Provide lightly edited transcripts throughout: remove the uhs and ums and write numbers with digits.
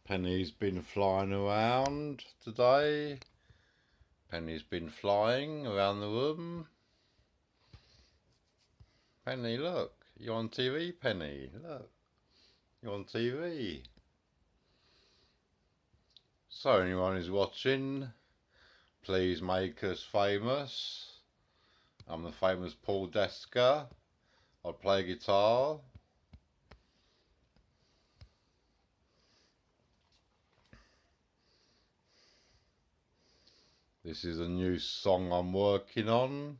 Penny's been flying around today. Penny's been flying around the room. Penny, look. You're on TV, Penny. Look. You're on TV. So anyone who's watching, please make us famous. I'm the famous Paul Desker. I play guitar. This is a new song I'm working on.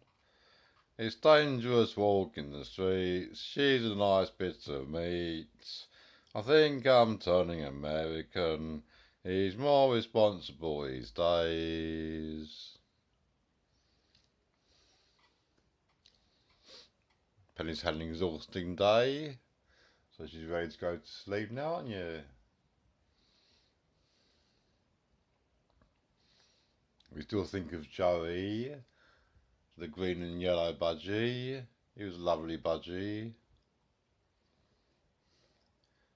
It's dangerous walking the streets. She's a nice bit of meat. I think I'm turning American. He's more responsible these days. Penny's had an exhausting day, so she's ready to go to sleep now, aren't you? We still think of Joey, the green and yellow budgie. He was a lovely budgie.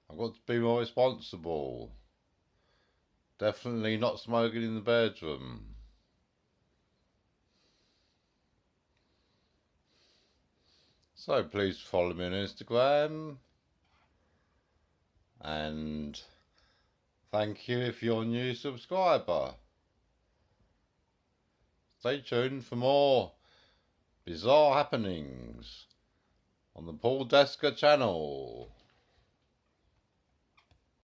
I've got to be more responsible. Definitely not smoking in the bedroom. So please follow me on Instagram. And thank you if you're a new subscriber. Stay tuned for more bizarre happenings on the Paul Desker channel.